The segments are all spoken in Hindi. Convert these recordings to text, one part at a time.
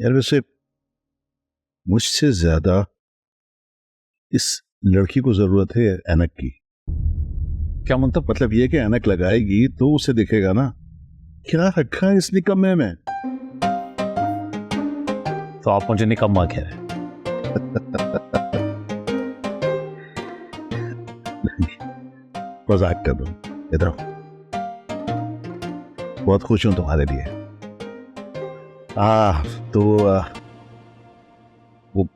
यार वैसे मुझसे ज्यादा इस लड़की को जरूरत है ऐनक की। क्या मतलब ये कि ऐनक लगाएगी तो उसे दिखेगा ना क्या रखा है इस निकम्मे में। तो आप मुझे निकम्मा कह रहे हैं? मजाक कर रहा हूं। इधर आओ। बहुत खुश हूं तुम्हारे लिए। तो वो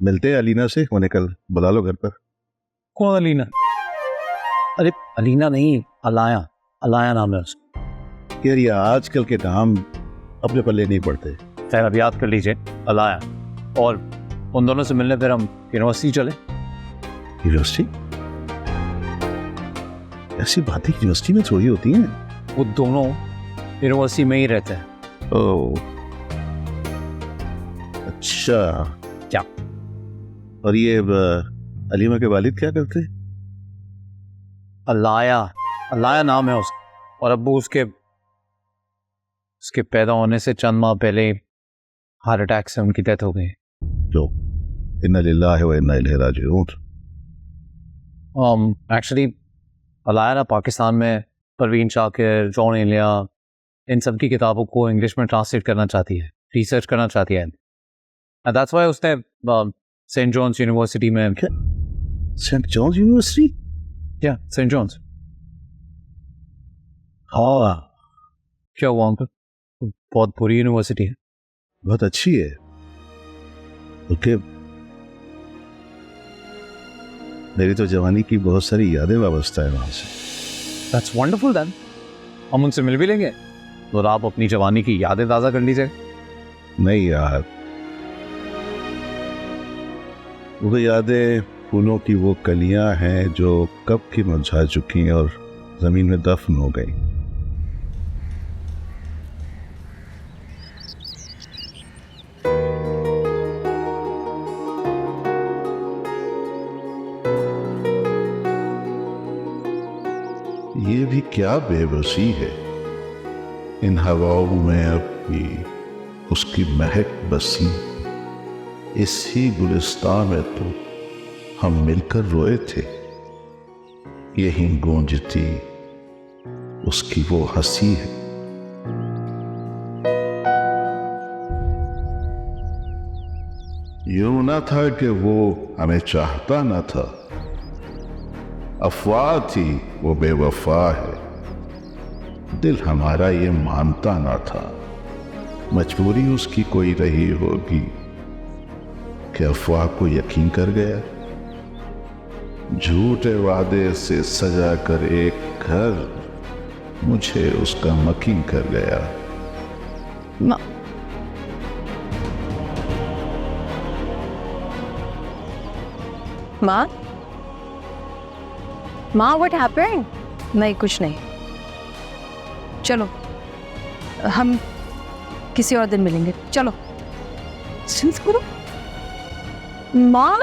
मिलते हैं अलीना से, उन्हें कल बुला लो घर पर। कौन अलीना? अरे अलीना नहीं, अलाया। अलाया नाम है उसका। यार ये आजकल के नाम अपने पल्ले नहीं पड़ते। खैर अब याद कर लीजिए, अलाया। और उन दोनों से मिलने फिर हम यूनिवर्सिटी चले। यूनिवर्सिटी? ऐसी बातें यूनिवर्सिटी में थोड़ी होती हैं। वो दोनों यूनिवर्सिटी में ही रहते हैं। ओह अच्छा। क्या? और ये अलीमा के वालिद क्या करते हैं? अलाया। अलाया नाम है उसका। और अब्बू उसके पैदा होने से चंद माह पहले हार्ट अटैक से उनकी डेथ हो गई। जो इन्ना लिल्लाहि व इन्ना इलैहि राजिऊन। एक्चुअली अलाया ना पाकिस्तान में परवीन शाकिर, जॉन एलिया, इन सब की किताबों को इंग्लिश में ट्रांसलेट करना चाहती है, रिसर्च करना चाहती है। And that's why उसने सेंट जॉन्स यूनिवर्सिटी में। Saint John's University? क्या सेंट जॉन्स? हाँ। क्या हुआ अंकल? बहुत बुरी यूनिवर्सिटी है। बहुत अच्छी है। ओके। मेरी तो जवानी की बहुत सारी यादें वाबस्ता है वहां से। That's wonderful then. हम उनसे मिल भी लेंगे और आप अपनी जवानी की यादें ताज़ा कर लीजिए। नहीं यार, वो यादें फूलों की वो कलियां हैं जो कब की मुरझा चुकी और जमीन में दफन हो गई। ये भी क्या बेबसी है। इन हवाओं में अब भी उसकी महक बसी। इसी गुलिस्तान में तो हम मिलकर रोए थे। यही गूंजती उसकी वो हंसी है। यूं ना था कि वो हमें चाहता ना था। अफवाह थी वो बेवफा है। दिल हमारा ये मानता ना था। मजबूरी उसकी कोई रही होगी कि अफवाह को यकीन कर गया। झूठे वादे से सजा कर एक घर मुझे उसका मकीन कर गया। माँ, माँ व्हाट हैपेंड? नहीं कुछ नहीं, चलो हम किसी और दिन मिलेंगे। चलो करो। माँ,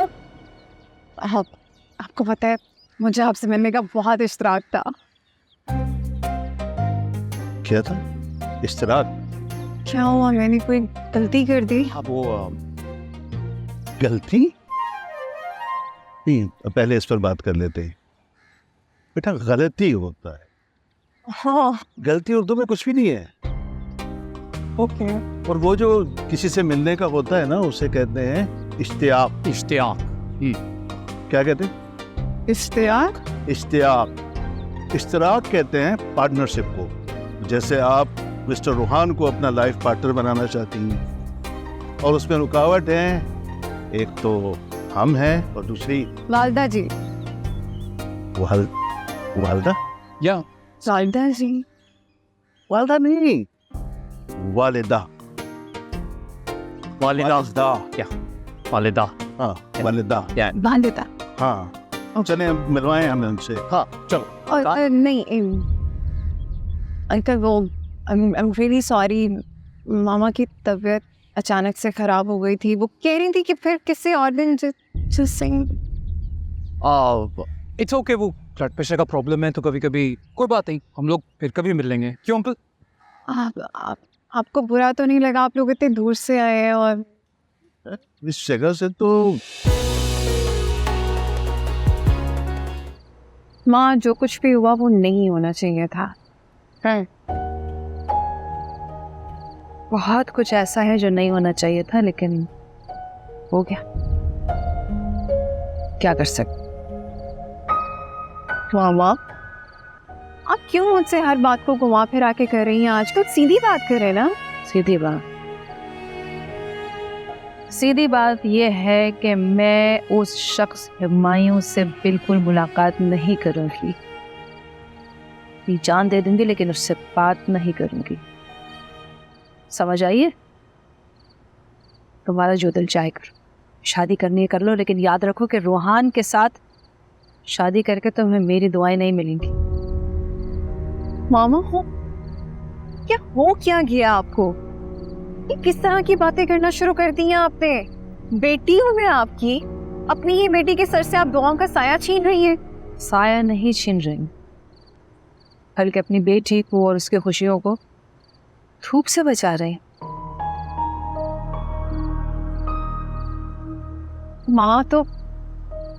आपको पता है मुझे आपसे मिलने का बहुत इश्तराक था। क्या था? इश्तराक? क्या हुआ? मैंने कोई गलती कर दी? वो गलती नहीं, पहले इस पर बात कर लेते हैं। बेटा गलती होता है। हाँ गलती उर्दू में कुछ भी नहीं है। ओके। और वो जो किसी से मिलने का होता है ना, उसे कहते हैं इश्तियाक। इश्तियाक। क्या कहते हैं? इश्तियाक। इश्तियाक। इश्तराक कहते हैं पार्टनरशिप को। जैसे आप मिस्टर रूहान को अपना लाइफ पार्टनर बनाना चाहती हैं और उसमें रुकावट है, एक तो हम हैं और दूसरी वालदा जी। वालदा? या वालदा जी। वालदा नहीं, वालिदा। वालिदा। क्या? वालिदा। हाँ वालिदा। वालिदा। हाँ चले मिलवाएं हमें उनसे। हाँ चलो। और नहीं अंकल, वो आई एम रियली सॉरी, मामा की तबीयत अचानक से ख़राब हो गई थी। वो कह रही थी कि फिर किसी और दिन इट्स ओके। वो ब्लड प्रेशर का प्रॉब्लम है तो कभी कभी कोई बात नहीं, हम लोग फिर कभी मिल लेंगे। क्यों अंकल? आपको बुरा तो नहीं लगा? आप लोग इतने दूर से आए हैं और इस जगह से तो माँ, जो कुछ भी हुआ वो नहीं होना चाहिए था। बहुत कुछ ऐसा है जो नहीं होना चाहिए था, लेकिन हो गया। क्या कर सकते। मामा, आप क्यों मुझसे हर बात को घुमा फिरा के कर रही हैं? आजकल सीधी बात करें ना। सीधी बात यह है कि मैं उस शख्स हुमायूं से बिल्कुल मुलाकात नहीं करूंगी। अपनी जान दे दूंगी लेकिन उससे बात नहीं करूंगी। समझ आइए? तुम्हारा जो दिल चाहे करो, शादी करनी है कर लो, लेकिन याद रखो कि रोहान के साथ शादी करके तुम्हें मेरी दुआएं नहीं मिलेंगी। मामा, हो क्या गया आपको? ये किस तरह की बातें करना शुरू कर दी हैं आपने? बेटी हूँ मैं आपकी, अपनी ही बेटी के सर से आप दुआओं का साया छीन रही हैं। साया नहीं छीन रही, बल्कि अपनी बेटी को और उसकी खुशियों को धूप से बचा रहे हैं। माँ, तो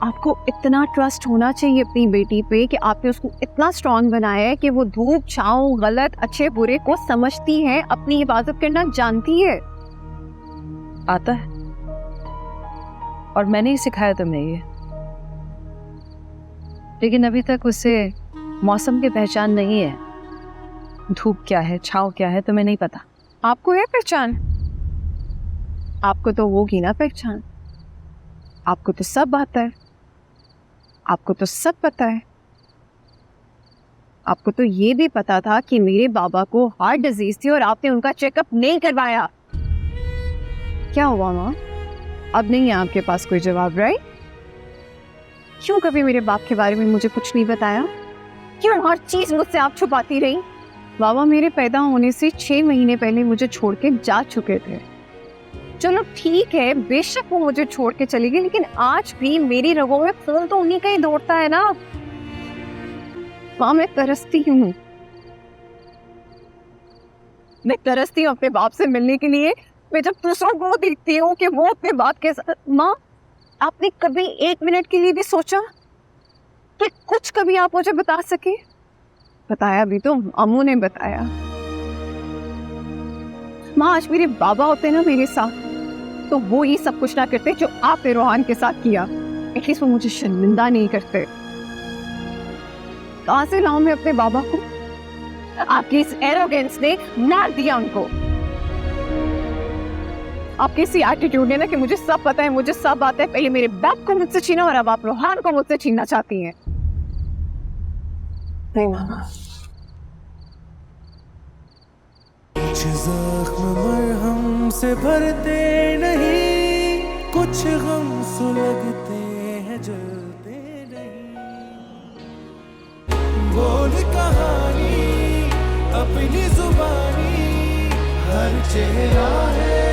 आपको इतना ट्रस्ट होना चाहिए अपनी बेटी पे कि आपने उसको इतना स्ट्रांग बनाया है कि वो धूप छांव, गलत अच्छे बुरे को समझती है, अपनी हिफाजत करना जानती है। आता है, और मैंने ही सिखाया तुम्हें ये। लेकिन अभी तक उसे मौसम की पहचान नहीं है। धूप क्या है, छांव क्या है, तुम्हें नहीं पता। आपको है पहचान? आपको तो होगी ना पहचान। आपको तो सब आता है, आपको तो सब पता है। आपको तो ये भी पता था कि मेरे बाबा को हार्ट डिजीज थी और आपने उनका चेकअप नहीं करवाया। क्या हुआ माँ? अब नहीं है आपके पास कोई जवाब, राइट? क्यों कभी मेरे बाप के बारे में मुझे कुछ नहीं बताया? क्यों हर चीज मुझसे आप छुपाती रही? बाबा मेरे पैदा होने से 6 महीने पहले मुझे छोड़ के जा चुके थे। चलो ठीक है, बेशक वो मुझे छोड़ के चली गई, लेकिन आज भी मेरी रगों में खून तो उन्हीं का ही दौड़ता है ना। माँ, मैं तरसती हूँ, मैं तरसती हूँ अपने बाप से मिलने के लिए। मैं जब दूसरों को देखती हूँ कि वो अपने बाप के साथ। माँ, आपने कभी 1 मिनट के लिए भी सोचा कि कुछ कभी आप मुझे बता सके? बताया भी तो अम्मू ने बताया। माँ, आज मेरे बाबा होते ना मेरे साथ, तो वो ही सब कुछ ना करते जो आपने रोहान के साथ किया। एटलीस्ट वो मुझे शर्मिंदा नहीं करते। कहाँ से लाऊं मैं अपने बाबा को? आपकी इस एरोगेंस ने मार दिया उनको। आपकी इसी एटीट्यूड ने ना कि मुझे सब पता है, मुझे सब आता है। पहले मेरे बाप को मुझसे छीना और अब आप रोहान को मुझसे छीनना चाहती हैं। नहीं मामा, कुछ जख्म मरहम से भरते नहीं, कुछ गम सुलगते हैं जलते नहीं। बोल कहानी अपनी जुबानी, हर चेहरा है